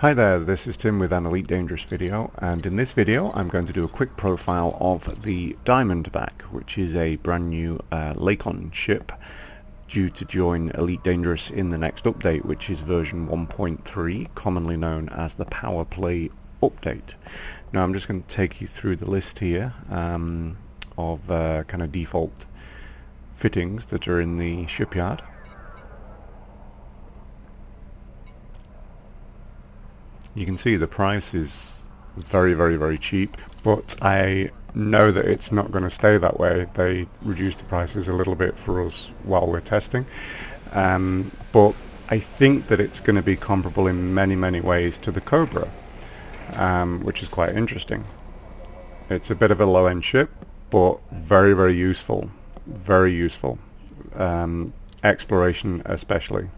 Hi there, this is Tim with an Elite Dangerous video, and in this video I'm going to do a quick profile of the Diamondback, which is a brand new Lakon ship due to join Elite Dangerous in the next update, which is version 1.3, commonly known as the Powerplay update. Now I'm just going to take you through the list here of kind of default fittings that are in the shipyard. You can see the price is very cheap, but I know that it's not going to stay that way. They reduced the prices a little bit for us while we're testing, but I think that it's going to be comparable in many ways to the Cobra, which is quite interesting. It's a bit of a low-end ship, but very useful, very useful. Exploration especially.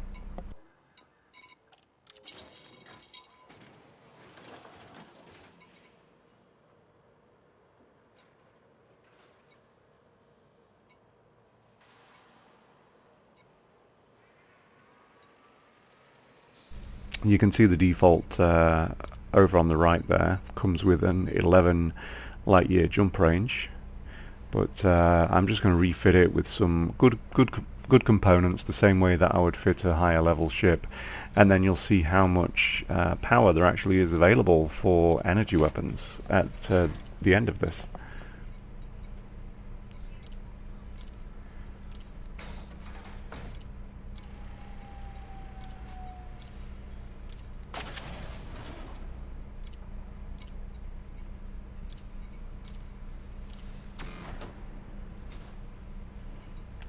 You can see the default over on the right there comes with an 11 light year jump range, but I'm just going to refit it with some good components the same way that I would fit a higher level ship, and then you'll see how much power there actually is available for energy weapons at the end of this.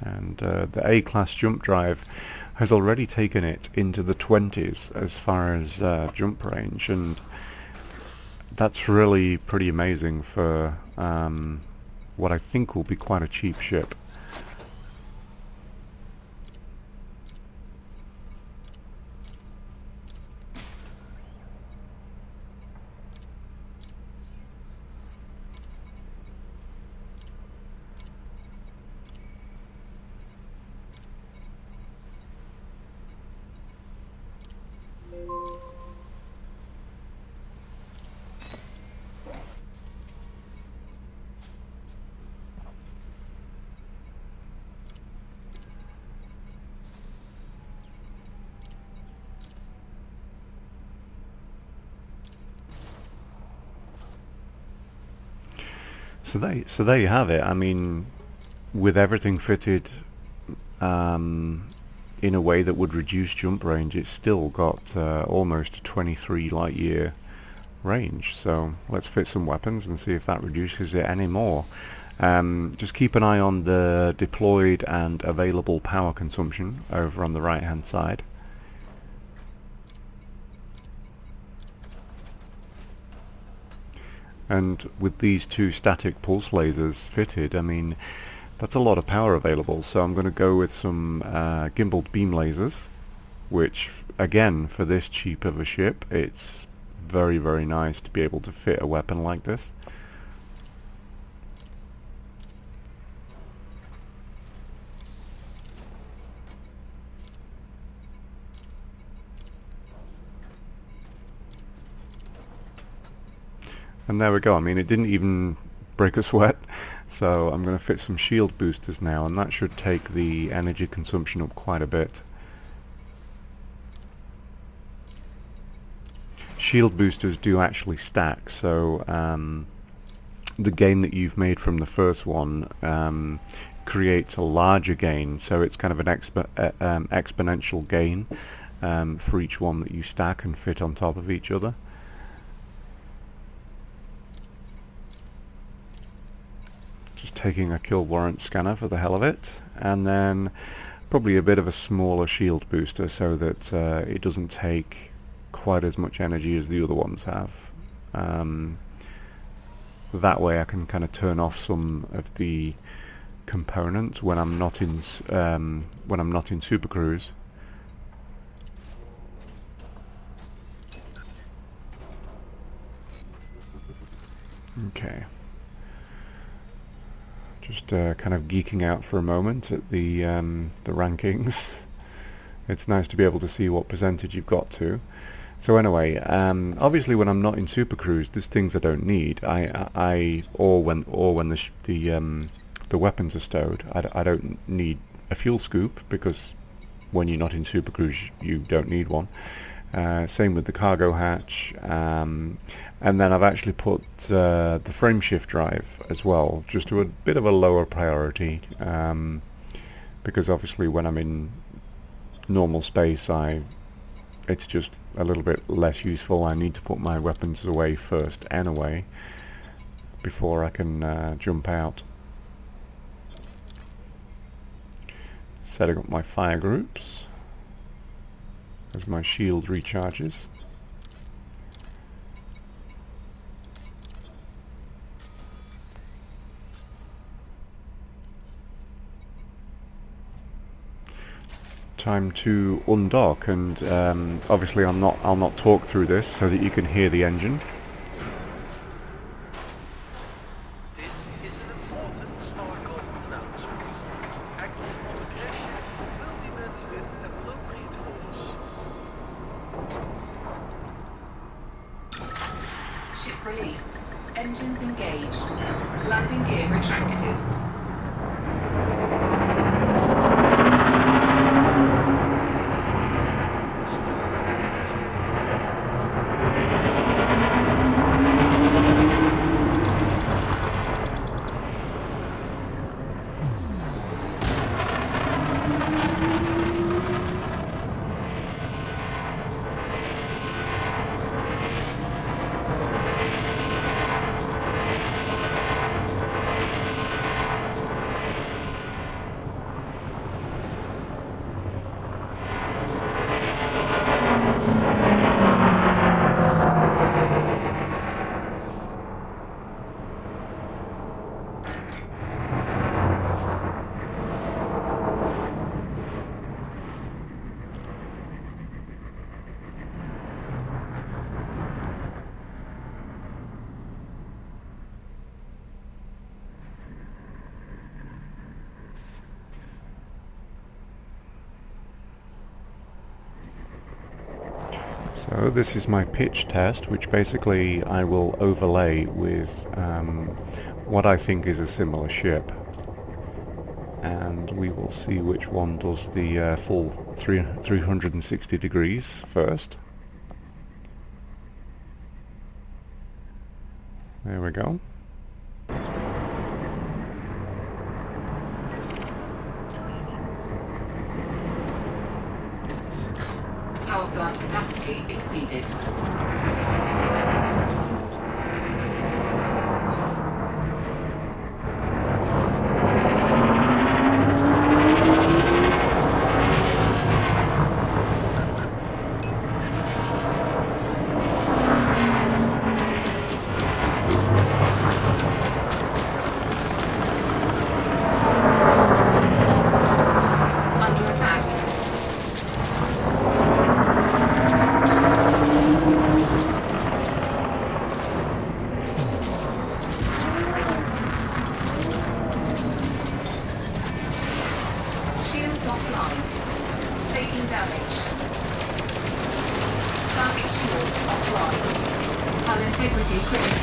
And the A-class jump drive has already taken it into the 20s as far as jump range, and that's really pretty amazing for what I think will be quite a cheap ship. So there you have it. I mean, with everything fitted in a way that would reduce jump range, it's still got almost a 23 light year range. So let's fit some weapons and see if that reduces it any more. Just keep an eye on the deployed and available power consumption over on the right hand side. And with these two static pulse lasers fitted, I mean, that's a lot of power available. So I'm going to go with some gimbaled beam lasers, which again, for this cheap of a ship, it's very nice to be able to fit a weapon like this. And there we go. I mean, it didn't even break a sweat. So I'm going to fit some shield boosters now, and that should take the energy consumption up quite a bit. Shield boosters do actually stack, so the gain that you've made from the first one creates a larger gain, so it's kind of an exponential gain for each one that you stack and fit on top of each other. Just taking a kill warrant scanner for the hell of it, and then probably a bit of a smaller shield booster so that it doesn't take quite as much energy as the other ones have. That way I can kind of turn off some of the components when I'm not in Super Cruise. Okay. Just kind of geeking out for a moment at the rankings. It's nice to be able to see what percentage you've got to. So anyway, obviously when I'm not in Super Cruise, there's things I don't need. Or when the weapons are stowed, I don't need a fuel scoop, because when you're not in Super Cruise, you don't need one. Same with the cargo hatch, and then I've actually put the frame shift drive as well, just to a bit of a lower priority, because obviously when I'm in normal space, it's just a little bit less useful. I need to put my weapons away first anyway, before I can jump out. Setting up my fire groups as my shield recharges. Time to undock, and obviously I'll not talk through this so that you can hear the engine. This is an important StarCom announcement. Acts of aggression will be met with appropriate force. Ship released. Engines engaged. Landing gear retracted. So this is my pitch test, which basically I will overlay with what I think is a similar ship, and we will see which one does the full 360 degrees first. There we go. Power plant capacity exceeded. Under attack. Shields offline. Taking damage. Target shields offline. Hull integrity critical.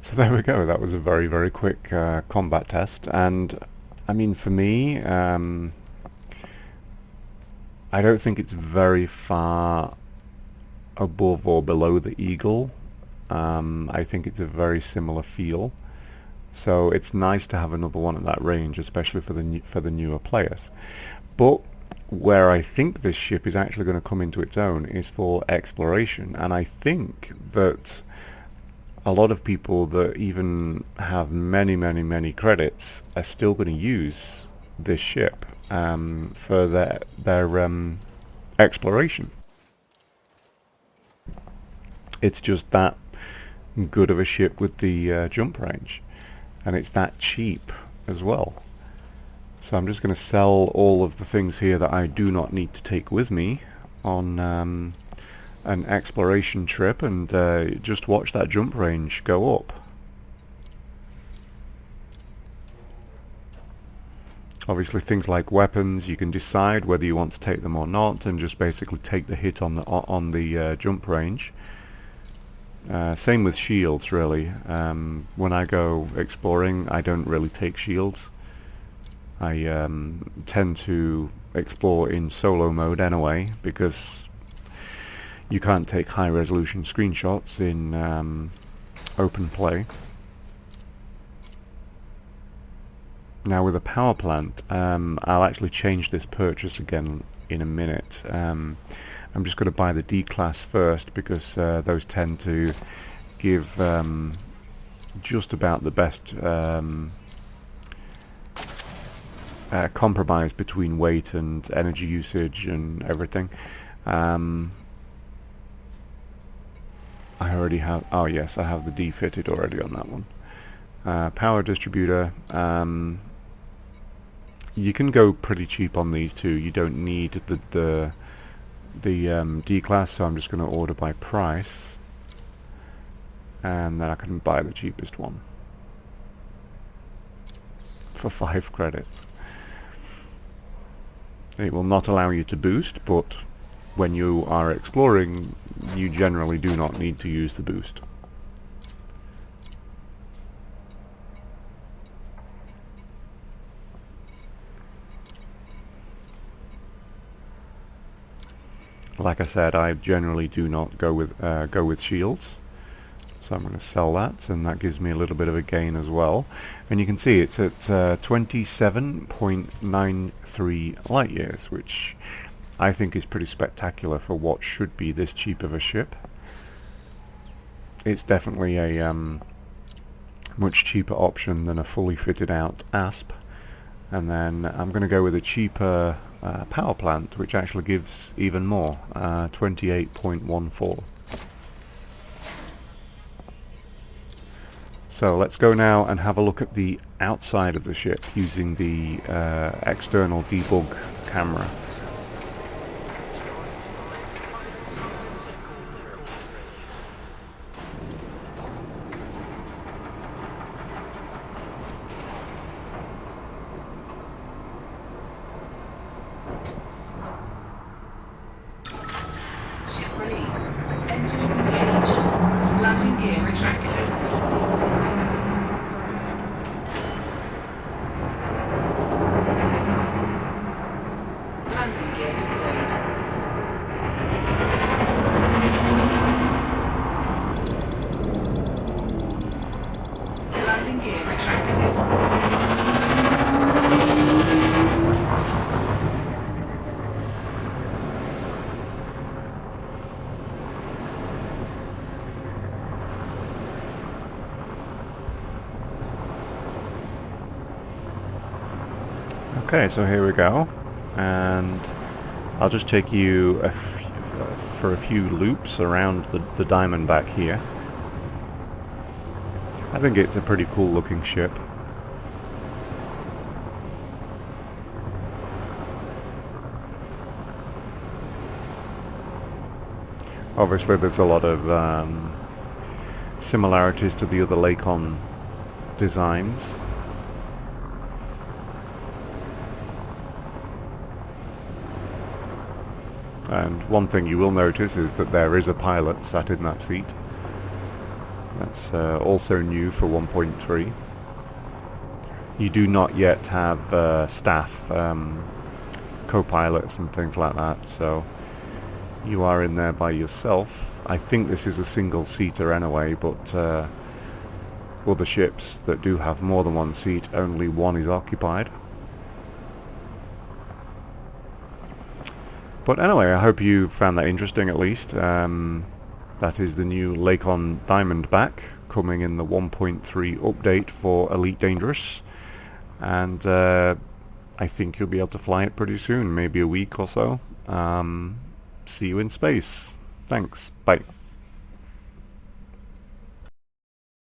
So there we go. That was a very, very quick combat test, and I mean, for me, I don't think it's very far above or below the Eagle. I think it's a very similar feel, so it's nice to have another one at that range, especially for the newer players. But where I think this ship is actually going to come into its own is for exploration, and I think that a lot of people that even have many credits are still going to use this ship for their exploration. It's just that good of a ship with the jump range, and it's that cheap as well. So I'm just going to sell all of the things here that I do not need to take with me on an exploration trip, and just watch that jump range go up. Obviously things like weapons, you can decide whether you want to take them or not, and just basically take the hit on the jump range. Same with shields, really. When I go exploring, I don't really take shields. I tend to explore in solo mode anyway, because you can't take high resolution screenshots in open play. Now with a power plant, I'll actually change this purchase again in a minute. I'm just going to buy the D class first, because those tend to give just about the best compromise between weight and energy usage and everything. I already have, oh yes, I have the D fitted already on that one. Power distributor, you can go pretty cheap on these two. You don't need the D class, so I'm just going to order by price, and then I can buy the cheapest one for 5 credits. It will not allow you to boost, but when you are exploring, you generally do not need to use the boost. Like I said, I generally do not go with shields, so I'm going to sell that, and that gives me a little bit of a gain as well. And you can see it's at 27.93 light years, which I think is pretty spectacular for what should be this cheap of a ship. It's definitely a much cheaper option than a fully fitted out ASP. And then I'm going to go with a cheaper power plant, which actually gives even more, 28.14. So let's go now and have a look at the outside of the ship using the external debug camera. Ship released. Engines engaged. Landing gear retracted. Landing gear deployed. Landing gear retracted. Okay, so here we go, and I'll just take you for a few loops around the Diamondback here. I think it's a pretty cool looking ship. Obviously there's a lot of similarities to the other Lakon designs. And one thing you will notice is that there is a pilot sat in that seat. That's also new for 1.3. You do not yet have staff co-pilots and things like that, so you are in there by yourself. I think this is a single-seater anyway, but other ships that do have more than one seat, only one is occupied. But anyway, I hope you found that interesting at least. That is the new Lakon Diamondback coming in the 1.3 update for Elite Dangerous. And I think you'll be able to fly it pretty soon, maybe a week or so. See you in space. Thanks. Bye.